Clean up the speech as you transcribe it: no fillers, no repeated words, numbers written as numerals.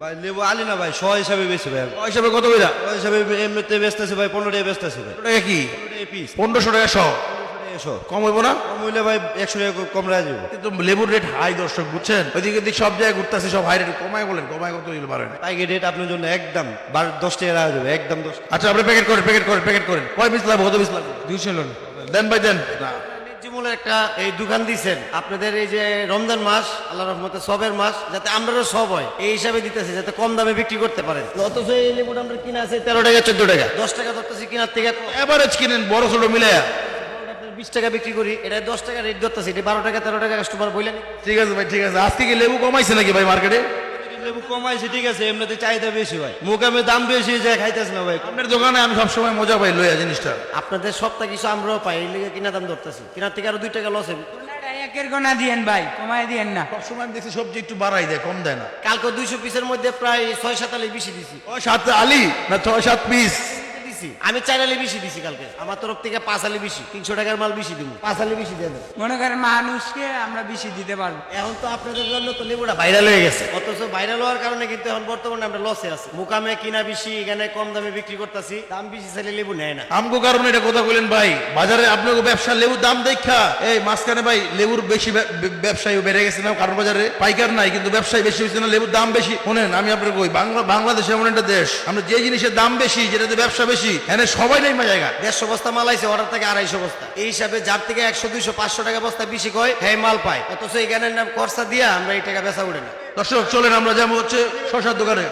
ভাই লেবু আলি না ভাই, 100 হিসাবে বেশি ভাই। ও হিসাবে কত কইরা? 100 হিসাবে এমনিতে বেচতেছে ভাই, 15 টাকা বেচতেছে ভাই। 15 টাকা কি? 15 টাকা পিস। 1500 টাকা শো। 1500 কম হইব না? কম হইলে ভাই 100 টাকা কম রাখা যাবে। কিন্তু লেবুর রেট হাই দর্শক, বুঝছেন? ওইদিকে দিক সব জায়গায় ঘুরতেছে, সব হাই রেট। কমায় বলেন, কমায় কত দিতে পারেন? পাইকারি রেট আপনার জন্য একদম 10 টাকা রাখা যাবে, একদম 10 টাকা। আচ্ছা আপনি প্যাকেট করেন, প্যাকেট করেন, প্যাকেট করেন। কয় পিস লাগবে, কত পিস লাগবে? 200 লোন। দেন ভাই দেন। না জিমুলের একটা এই দোকান দিচ্ছেন আপনাদের, এই যে রমজান মাস আল্লাহ রহমতে সবের মাস, যাতে আমরাও সব হয় এই হিসাবে দিতেছে, যাতে কম দামে বিক্রি করতে পারেন। অথচ এই লেবুটা আমরা কিনা আছে 13 টাকা 14 টাকা, 10 টাকা ধরতেছি কিনার থেকে। এভারেজ কিনেন বড় ছোট মিলে। আপনার 20 টাকা বিক্রি করি, এটা 10 টাকা রেট ধরতেছি, এটা 12 টাকা 13 টাকা কাস্টমার বললেন। ঠিক আছে ভাই, ঠিক আছে। আজকে কি লেবু কমাইছে নাকি ভাই মার্কেটে? লেবু কমাইছে ঠিক আছে, এমনিতে চাহিদা বেশি ভাই, মুকামে দাম বেশি যায় খাইতেছে না ভাই। আপনার দোকানে আমি সবসময় মজা পাই লইয়া জিনিসটা। আপনাদের সপ্তাহে কিছু আমরাও পাই, এই লেগে কিনা দাম ধরতেছি, কিনার থেকে আরো 2 টাকা লস হবে। একের গোনা দিয়েন ভাই, কমায় দিয়েন না। সবসময় আমি দেখছি সবজি একটু বাড়াই দেয়, কম দেয় না। কালকে 200 পিসের মধ্যে প্রায় 6-7 আলি বেশি দিছি। 7 আলি না 6-7 পিস? আমি 4 আলি বেশি দিছি কালকে, আমার তরফ থেকে 5 আলি বেশি, 300 টাকার মাল বেশি দিব, 5 আলি বেশি দিয়ে দেন। মনে করেন মানুষকে আমরা বেশি দিতে পারবো। এখন তো আপনাদের জন্য তো লেবুটা ভাইরাল হয়ে গেছে, অথচ ভাইরাল হওয়ার কারণে কিন্তু এখন বর্তমানে আমরা লসে আছি। মুকামে কিনা বেশি, এখানে কম দামে বিক্রি করতেছি, দাম বেশি চাইলে লেবু নেয় না। আমগো কারণে এটা কথা বলেন ভাই। বাজারে আপনাকে ব্যবসা লেবুর দাম দেখা এই মাঝখানে ভাই লেবুর বেশি ব্যবসায়ী বেড়ে গেছে না, কারণ বাজারে পাইকার নাই কিন্তু ব্যবসায়ী বেশি হয়েছে না, লেবুর দাম বেশি। শোনেন আমি আপনাকে কই, বাংলাদেশ এমন একটা দেশ, আমরা যে জিনিসের দাম বেশি, যেটাতে ব্যবসা বেশি, এখানে সবাই নেই জায়গা। 150 বস্তা মাল আইছে, অর্ডার থেকে 250 বস্তা, এই হিসাবে যার থেকে 100 200 500 টাকা বস্তা বেশি কয় হ্যাঁ মাল পায়, অথচ এখানে খরচা দিয়া আমরা এই টাকা বেচা উঠে না। দর্শক চলেন আমরা যাবো হচ্ছে শশার দোকানে।